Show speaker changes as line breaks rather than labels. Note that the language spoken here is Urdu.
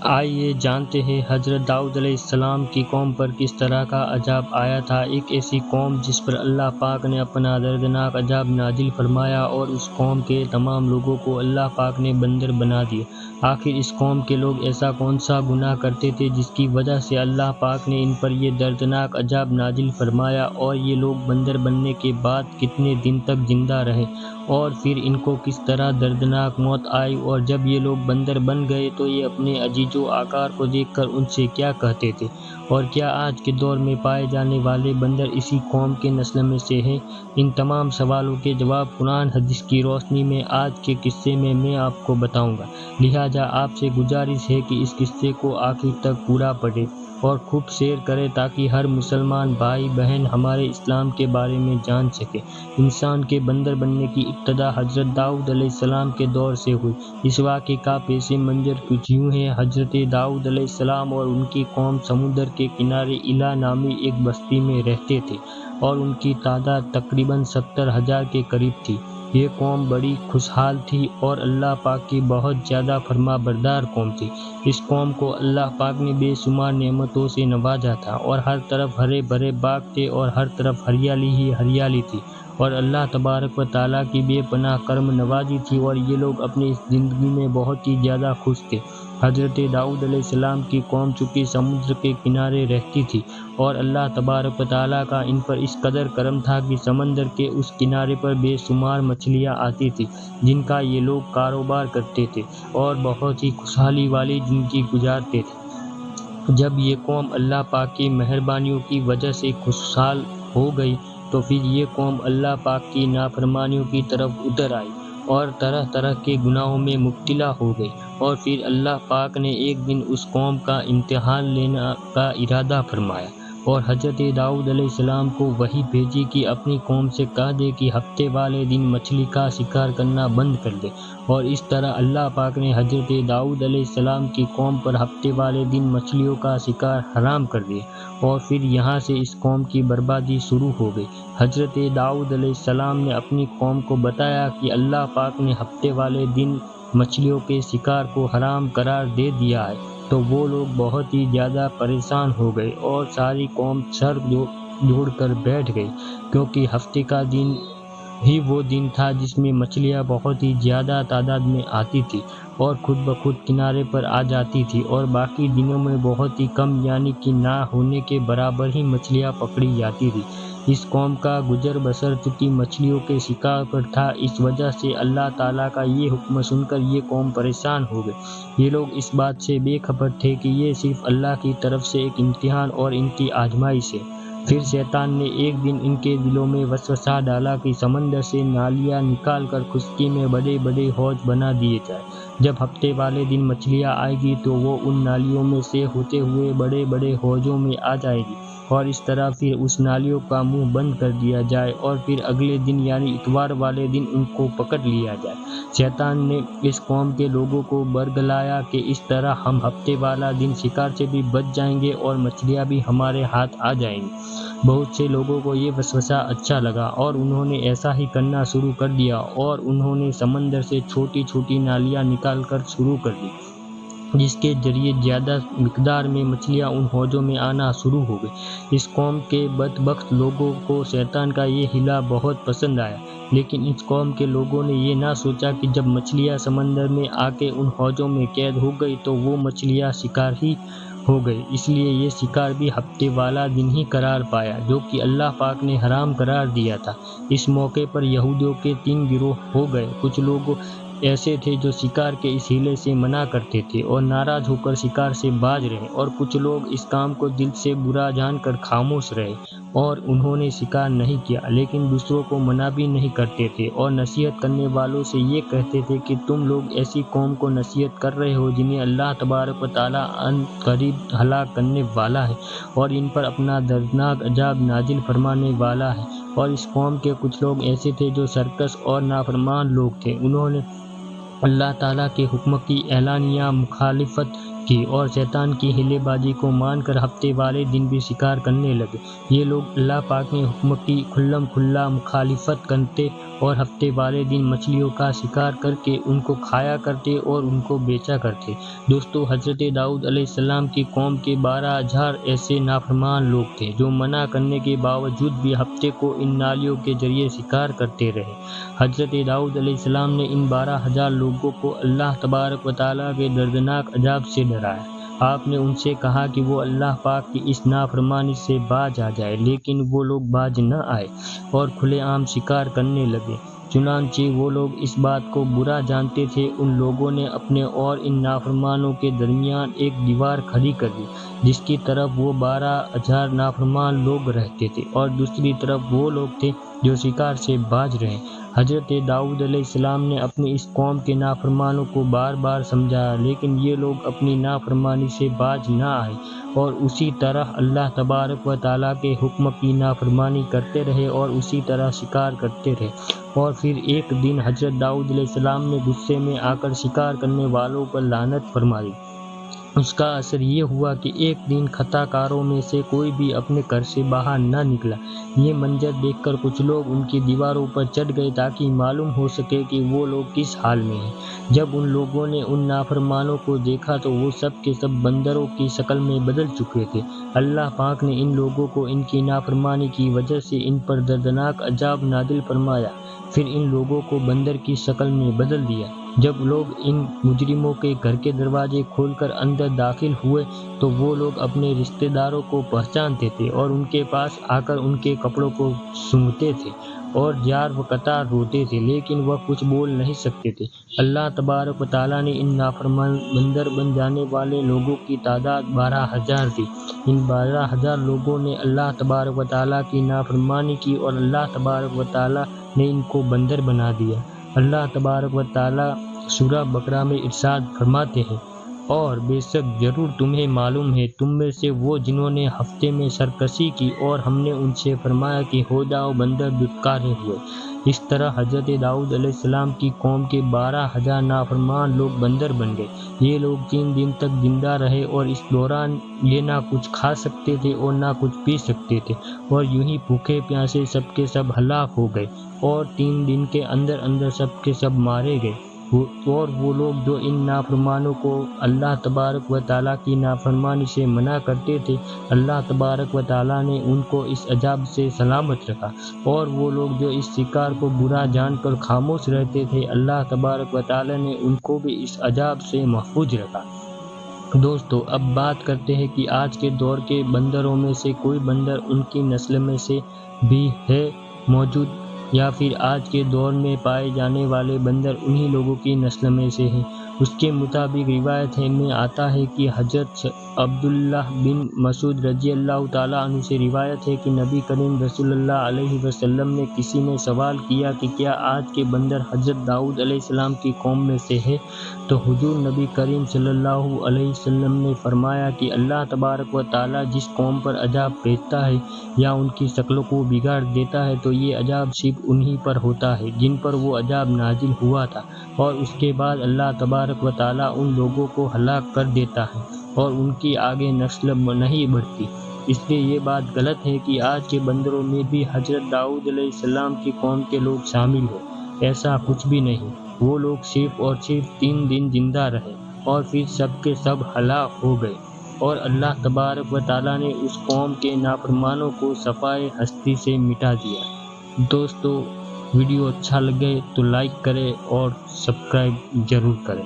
آئیے جانتے ہیں حضرت داؤد علیہ السلام کی قوم پر کس طرح کا عذاب آیا تھا۔ ایک ایسی قوم جس پر اللہ پاک نے اپنا دردناک عذاب نازل فرمایا اور اس قوم کے تمام لوگوں کو اللہ پاک نے بندر بنا دیا۔ آخر اس قوم کے لوگ ایسا کون سا گناہ کرتے تھے جس کی وجہ سے اللہ پاک نے ان پر یہ دردناک عذاب نازل فرمایا، اور یہ لوگ بندر بننے کے بعد کتنے دن تک زندہ رہے، اور پھر ان کو کس طرح دردناک موت آئی، اور جب یہ لوگ بندر بن گئے تو یہ اپنے عزیز و آقار کو دیکھ کر ان سے کیا کہتے تھے، اور کیا آج کے دور میں پائے جانے والے بندر اسی قوم کے نسل میں سے ہیں؟ ان تمام سوالوں کے جواب قرآن حدیث کی روشنی میں آج کے قصے میں آپ کو بتاؤں گا، لہٰذا آپ سے گزارش ہے کہ اس قصے کو آخر تک پورا پڑھیں اور خوب شیئر کریں تاکہ ہر مسلمان بھائی بہن ہمارے اسلام کے بارے میں جان سکے۔ انسان کے بندر بننے کی ابتدا حضرت داؤد علیہ السلام کے دور سے ہوئی۔ اس واقعے کا پیش منظر کچھ یوں ہے۔ حضرت داؤد علیہ السلام اور ان کی قوم سمندر کے کنارے ایلا نامی ایک بستی میں رہتے تھے، اور ان کی تعداد تقریباً 70,000 کے قریب تھی۔ یہ قوم بڑی خوشحال تھی اور اللہ پاک کی بہت زیادہ فرما بردار قوم تھی۔ اس قوم کو اللہ پاک نے بے شمار نعمتوں سے نوازا تھا، اور ہر طرف ہرے بھرے باغ تھے اور ہر طرف ہریالی ہی ہریالی تھی، اور اللہ تبارک و تعالیٰ کی بے پناہ کرم نوازی تھی، اور یہ لوگ اپنی اس زندگی میں بہت ہی زیادہ خوش تھے۔ حضرت داؤد علیہ السلام کی قوم چونکہ سمندر کے کنارے رہتی تھی، اور اللہ تبارک و تعالیٰ کا ان پر اس قدر کرم تھا کہ سمندر کے اس کنارے پر بے شمار مچھلیاں آتی تھیں جن کا یہ لوگ کاروبار کرتے تھے اور بہت ہی خوشحالی والی زندگی گزارتے تھے۔ جب یہ قوم اللہ پاک کی مہربانیوں کی وجہ سے خوشحال ہو گئی تو پھر یہ قوم اللہ پاک کی نافرمانیوں کی طرف اتر آئی اور طرح طرح کے گناہوں میں مبتلا ہو گئی، اور پھر اللہ پاک نے ایک دن اس قوم کا امتحان لینے کا ارادہ فرمایا، اور حضرت داؤد علیہ السلام کو وحی بھیجی کہ اپنی قوم سے کہہ دے کہ ہفتے والے دن مچھلی کا شکار کرنا بند کر دے، اور اس طرح اللہ پاک نے حضرت داؤد علیہ السلام کی قوم پر ہفتے والے دن مچھلیوں کا شکار حرام کر دیا، اور پھر یہاں سے اس قوم کی بربادی شروع ہو گئی۔ حضرت داؤد علیہ السلام نے اپنی قوم کو بتایا کہ اللہ پاک نے ہفتے والے دن مچھلیوں کے شکار کو حرام قرار دے دیا ہے، تو وہ لوگ بہت ہی زیادہ پریشان ہو گئے اور ساری قوم سر جوڑ کر بیٹھ گئی، کیونکہ ہفتے کا دن ہی وہ دن تھا جس میں مچھلیاں بہت ہی زیادہ تعداد میں آتی تھی اور خود بخود کنارے پر آ جاتی تھی، اور باقی دنوں میں بہت ہی کم یعنی کہ نہ ہونے کے برابر ہی مچھلیاں پکڑی جاتی تھی۔ اس قوم کا گزر بسر چونکہ مچھلیوں کے شکار پر تھا، اس وجہ سے اللہ تعالیٰ کا یہ حکم سن کر یہ قوم پریشان ہو گئی۔ یہ لوگ اس بات سے بے خبر تھے کہ یہ صرف اللہ کی طرف سے ایک امتحان اور ان کی آزمائش ہے۔ پھر شیطان نے ایک دن ان کے دلوں میں وسوسہ ڈالا کہ سمندر سے نالیاں نکال کر خشکی میں بڑے بڑے حوض بنا دیے جائیں۔ جب ہفتے والے دن مچھلیاں آئے گی تو وہ ان نالیوں میں سے ہوتے ہوئے بڑے بڑے حوضوں میں آ جائے گی، اور اس طرح پھر اس نالیوں کا منہ بند کر دیا جائے، اور پھر اگلے دن یعنی اتوار والے دن ان کو پکڑ لیا جائے۔ شیطان نے اس قوم کے لوگوں کو برگلایا کہ اس طرح ہم ہفتے والا دن شکار سے بھی بچ جائیں گے اور مچھلیاں بھی ہمارے ہاتھ آ جائیں گی۔ بہت سے لوگوں کو یہ وسوسہ اچھا لگا اور انہوں نے ایسا ہی کرنا شروع کر دیا، اور انہوں نے سمندر سے چھوٹی چھوٹی نالیاں نکال کر شروع کر دی، جس کے ذریعے زیادہ مقدار میں مچھلیاں ان حوضوں میں آنا شروع ہو گئی۔ اس قوم کے بدبخت لوگوں کو شیطان کا یہ حیلہ بہت پسند آیا، لیکن اس قوم کے لوگوں نے یہ نہ سوچا کہ جب مچھلیاں سمندر میں آ کے ان حوضوں میں قید ہو گئی تو وہ مچھلیاں شکار ہی ہو گئی، اس لیے یہ شکار بھی ہفتے والا دن ہی قرار پایا جو کہ اللہ پاک نے حرام قرار دیا تھا۔ اس موقع پر یہودیوں کے 3 گروہ ہو گئے۔ کچھ لوگ ایسے تھے جو شکار کے اس حیلے سے منع کرتے تھے اور ناراض ہو کر شکار سے باز رہے، اور کچھ لوگ اس کام کو دل سے برا جان کر خاموش رہے اور انہوں نے شکار نہیں کیا، لیکن دوسروں کو منع بھی نہیں کرتے تھے اور نصیحت کرنے والوں سے یہ کہتے تھے کہ تم لوگ ایسی قوم کو نصیحت کر رہے ہو جنہیں اللہ تبارک و تعالیٰ ان قریب ہلاک کرنے والا ہے اور ان پر اپنا دردناک عذاب نازل فرمانے والا ہے۔ اور اس قوم کے کچھ لوگ ایسے تھے جو سرکش اور نافرمان لوگ تھے، انہوں نے اللہ تعالیٰ کے حکم کی اعلانیہ مخالفت کی اور شیطان کی ہیلے بازی کو مان کر ہفتے والے دن بھی شکار کرنے لگے۔ یہ لوگ اللہ پاک کے حکم کی کھلا مخالفت کرتے اور ہفتے والے دن مچھلیوں کا شکار کر کے ان کو کھایا کرتے اور ان کو بیچا کرتے۔ دوستو، حضرت داؤد علیہ السلام کی قوم کے 12,000 ایسے نافرمان لوگ تھے جو منع کرنے کے باوجود بھی ہفتے کو ان نالیوں کے ذریعے شکار کرتے رہے۔ حضرت داؤد علیہ السلام نے ان 12,000 لوگوں کو اللہ تبارک و تعالیٰ کے دردناک عذاب سے ڈرایا۔ آپ نے ان سے کہا کہ وہ اللہ پاک کی اس نافرمانی سے باز آ جائے، لیکن وہ لوگ باز نہ آئے اور کھلے عام شکار کرنے لگے۔ چنانچہ وہ لوگ اس بات کو برا جانتے تھے۔ ان لوگوں نے اپنے اور ان نافرمانوں کے درمیان ایک دیوار کھڑی کر دی، جس کی طرف وہ 12,000 نافرمان لوگ رہتے تھے اور دوسری طرف وہ لوگ تھے جو شکار سے باز رہے۔ حضرت داؤد علیہ السلام نے اپنی اس قوم کے نافرمانوں کو بار بار سمجھایا، لیکن یہ لوگ اپنی نافرمانی سے باز نہ آئے اور اسی طرح اللہ تبارک و تعالیٰ کے حکم کی نافرمانی کرتے رہے اور اسی طرح شکار کرتے رہے۔ اور پھر ایک دن حضرت داؤد علیہ السلام نے غصے میں آ کر شکار کرنے والوں پر لعنت فرما دی۔ اس کا اثر یہ ہوا کہ ایک دن خطا کاروں میں سے کوئی بھی اپنے گھر سے باہر نہ نکلا۔ یہ منظر دیکھ کر کچھ لوگ ان کی دیواروں پر چڑھ گئے تاکہ معلوم ہو سکے کہ وہ لوگ کس حال میں ہیں۔ جب ان لوگوں نے ان نافرمانوں کو دیکھا تو وہ سب کے سب بندروں کی شکل میں بدل چکے تھے۔ اللہ پاک نے ان لوگوں کو ان کی نافرمانی کی وجہ سے ان پر دردناک عذاب نازل فرمایا، پھر ان لوگوں کو بندر کی شکل میں بدل دیا۔ جب لوگ ان مجرموں کے گھر کے دروازے کھول کر اندر داخل ہوئے تو وہ لوگ اپنے رشتہ داروں کو پہچانتے تھے اور ان کے پاس آ کر ان کے کپڑوں کو سونگھتے تھے اور زار و قطار روتے تھے، لیکن وہ کچھ بول نہیں سکتے تھے۔ اللہ تبارک و تعالیٰ نے ان نافرمان بندر بن جانے والے لوگوں کی تعداد 12,000 تھی۔ ان 12,000 لوگوں نے اللہ تبارک و تعالیٰ کی نافرمانی کی اور اللہ تبارک و تعالیٰ نے ان کو بندر بنا دیا۔ اللہ تبارک و تعالیٰ سورہ بقرہ میں ارشاد فرماتے ہیں، اور بے شک ضرور تمہیں معلوم ہے تم میں سے وہ جنہوں نے ہفتے میں سرکشی کی اور ہم نے ان سے فرمایا کہ ہو جاؤ بندر دھتکارے ہوئے۔ اس طرح حضرت داؤد علیہ السلام کی قوم کے 12,000 نافرمان لوگ بندر بن گئے۔ یہ لوگ 3 دن تک زندہ رہے اور اس دوران یہ نہ کچھ کھا سکتے تھے اور نہ کچھ پی سکتے تھے اور یوں ہی بھوکے پیاسے سب کے سب ہلاک ہو گئے اور 3 دن کے اندر اندر سب کے سب مارے گئے۔ اور وہ لوگ جو ان نافرمانوں کو اللہ تبارک و تعالیٰ کی نافرمانی سے منع کرتے تھے، اللہ تبارک و تعالیٰ نے ان کو اس عذاب سے سلامت رکھا، اور وہ لوگ جو اس شکار کو برا جان کر خاموش رہتے تھے، اللہ تبارک و تعالیٰ نے ان کو بھی اس عذاب سے محفوظ رکھا۔ دوستو، اب بات کرتے ہیں کہ آج کے دور کے بندروں میں سے کوئی بندر ان کی نسل میں سے بھی ہے موجود، یا پھر آج کے دور میں پائے جانے والے بندر انہی لوگوں کی نسل میں سے ہیں۔ اس کے مطابق روایت میں آتا ہے کہ حضرت عبداللہ بن مسعود رضی اللہ تعالیٰ عنہ سے روایت ہے کہ نبی کریم رسول اللہ علیہ وسلم نے کسی نے سوال کیا کہ کیا آج کے بندر حضرت داؤد علیہ السلام کی قوم میں سے ہے؟ تو حضور نبی کریم صلی اللہ علیہ وسلم نے فرمایا کہ اللہ تبارک و تعالیٰ جس قوم پر عذاب بھیجتا ہے یا ان کی شکلوں کو بگاڑ دیتا ہے تو یہ عذاب صرف انہی پر ہوتا ہے جن پر وہ عذاب نازل ہوا تھا، اور اس کے بعد اللہ تبارک و تعالیٰ ان لوگوں کو ہلاک کر دیتا ہے اور ان کی آگے نسل نہیں بڑھتی۔ اس لیے یہ بات غلط ہے کہ آج کے بندروں میں بھی حضرت داؤد علیہ السلام کی قوم کے لوگ شامل ہوں۔ ایسا کچھ بھی نہیں۔ وہ لوگ صرف اور صرف 3 دن زندہ رہے اور پھر سب کے سب ہلاک ہو گئے، اور اللہ تبارک و تعالیٰ نے اس قوم کے نافرمانوں کو صفائے ہستی سے مٹا دیا۔ دوستو، ویڈیو اچھا لگے تو لائک کریں اور سبسکرائب ضرور کریں۔